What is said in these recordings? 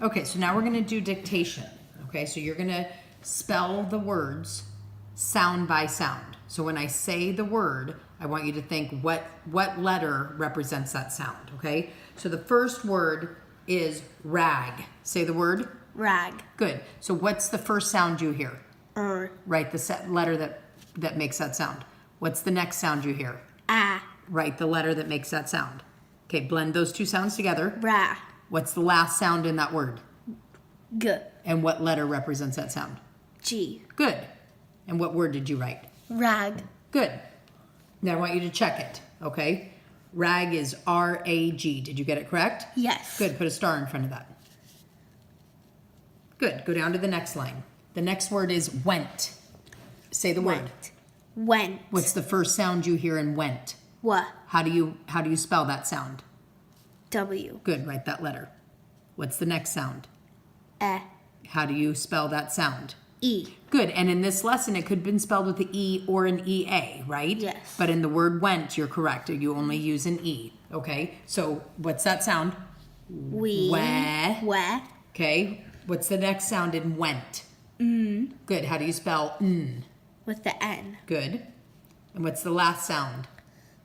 Okay, so now we're going to do dictation. Okay, so you're going to spell the words sound by sound. So when I say the word, I want you to think what letter represents that sound, okay? So the first word is rag. Say the word. Rag. Good. So what's the first sound you hear? Right, the letter that makes that sound. What's the next sound you hear? Ah. Right, the letter that makes that sound. Okay, blend those two sounds together. Ra. What's the last sound in that word? G. And what letter represents that sound? G. Good. And what word did you write? Rag. Good. Now I want you to check it, okay? Rag is R-A-G. Did you get it correct? Yes. Good. Put a star in front of that. Good. Go down to the next line. The next word is went. Say the word. Went. What's the first sound you hear in went? What? How do you spell that sound? W. Good. Write that letter. What's the next sound? E. How do you spell that sound? E. Good. And in this lesson, it could have been spelled with the E or an EA, right? Yes. But in the word went, you're correct. You only use an E. Okay. So what's that sound? We. We. Okay. What's the next sound in went? N. Good. How do you spell N? With the N. Good. And what's the last sound?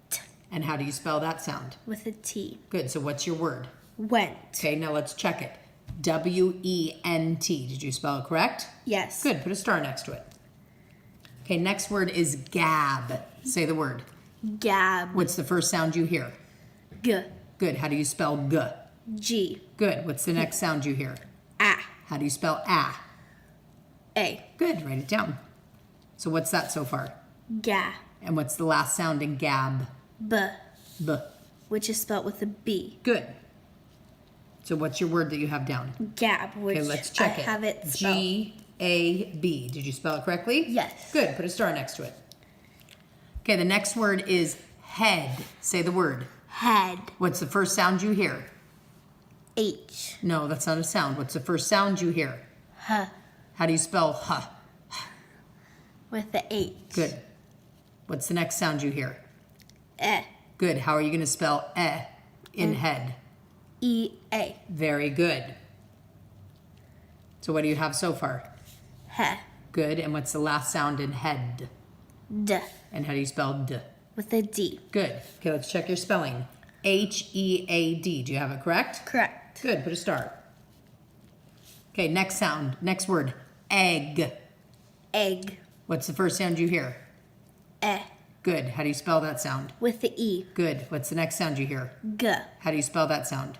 T. And how do you spell that sound? With a T. Good. So what's your word? Went. Okay. Now let's check it. W-E-N-T. Did you spell it correct? Yes. Good. Put a star next to it. Okay. Next word is gab. Say the word. Gab. What's the first sound you hear? G. Good. How do you spell G? G. Good. What's the next sound you hear? A. How do you spell A? A. Good. Write it down. So what's that so far? Ga. And what's the last sound in gab? B. B. Which is spelled with a B. Good. So what's your word that you have down? Gab. Which Okay, let's check I it. have it spelled. G-A-B. Did you spell it correctly? Yes. Good. Put a star next to it. Okay, the next word is head. Say the word. Head. What's the first sound you hear? H. No, that's not a sound. What's the first sound you hear? H. How do you spell huh? With the H. Good. What's the next sound you hear? E. Good. How are you going to spell in head? E-A. Very good. So what do you have so far? He. Good. And what's the last sound in head? D. And how do you spell d? With a D. Good. Okay, let's check your spelling. H-E-A-D. Do you have it correct? Correct. Good. Put a star. Okay, next sound. Next word. Egg. Egg. What's the first sound you hear? E. Good. How do you spell that sound? With the E. Good. What's the next sound you hear? G. How do you spell that sound?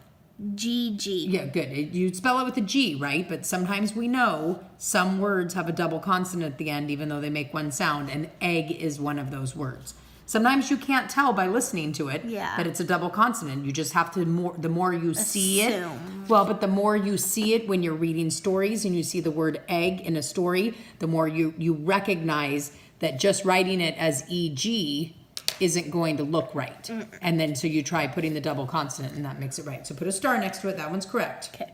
G-G. Yeah, good. You spell it with a G, right? But sometimes we know some words have a double consonant at the end, even though they make one sound, and egg is one of those words. Sometimes you can't tell by listening to it that it's a double consonant. You just have to, the more you see it. Well, but the more you see it when you're reading stories and you see the word egg in a story, the more you recognize that just writing it as EG isn't going to look right. And then so you try putting the double consonant and that makes it right. So put a star next to it. That one's correct. Okay.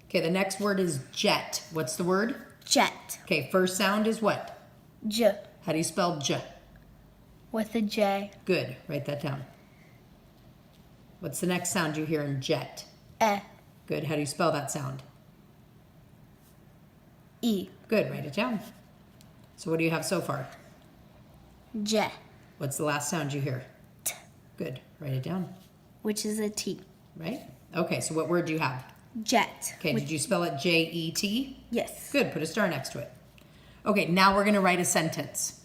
Okay, the next word is jet. What's the word? Jet. Okay, first sound is what? J. How do you spell j? With a J. Good. Write that down. What's the next sound you hear in jet? E. Good. How do you spell that sound? E. Good. Write it down. So what do you have so far? J. What's the last sound you hear? T. Good. Write it down. Which is a T. Right? Okay, so what word do you have? Jet. Okay, did you spell it J-E-T? Yes. Good. Put a star next to it. Okay, now we're going to write a sentence.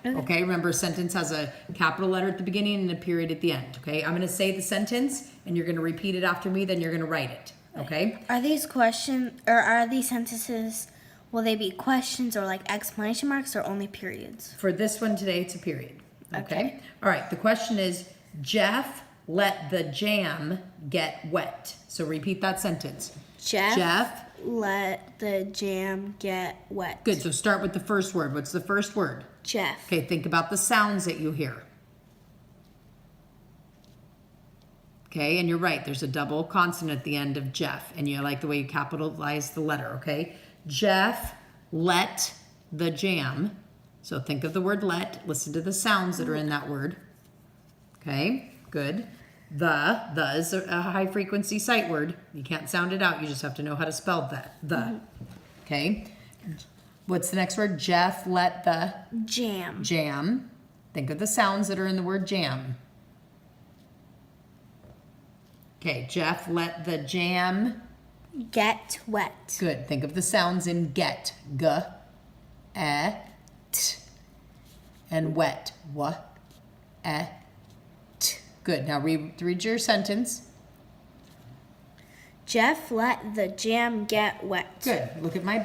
Okay, remember a sentence has a capital letter at the beginning and a period at the end. Okay, I'm going to say the sentence and you're going to repeat it after me, then you're going to write it. Okay? Are these questions, or are these sentences, will they be questions or like exclamation marks or only periods? For this one today, it's a period. Okay? All right, the question is, Jeff let the jam get wet. So repeat that sentence. Jeff let the jam get wet. Good, so start with the first word. What's the first word? Jeff. Okay, think about the sounds that you hear. Okay, and you're right, there's a double consonant at the end of Jeff, and you like the way you capitalize the letter, okay? Jeff let the jam. So think of the word let, listen to the sounds that are in that word. Okay, good. The is a high frequency sight word. You can't sound it out. You just have to know how to spell that. The. Okay. What's the next word? Jeff let the Jam. jam. Think of the sounds that are in the word jam. Okay, Jeff let the jam Get wet. Good. Think of the sounds in get. G, e, t. And wet. W, e, t. Good. Now read your sentence. Jeff let the jam get wet. Good. Look at my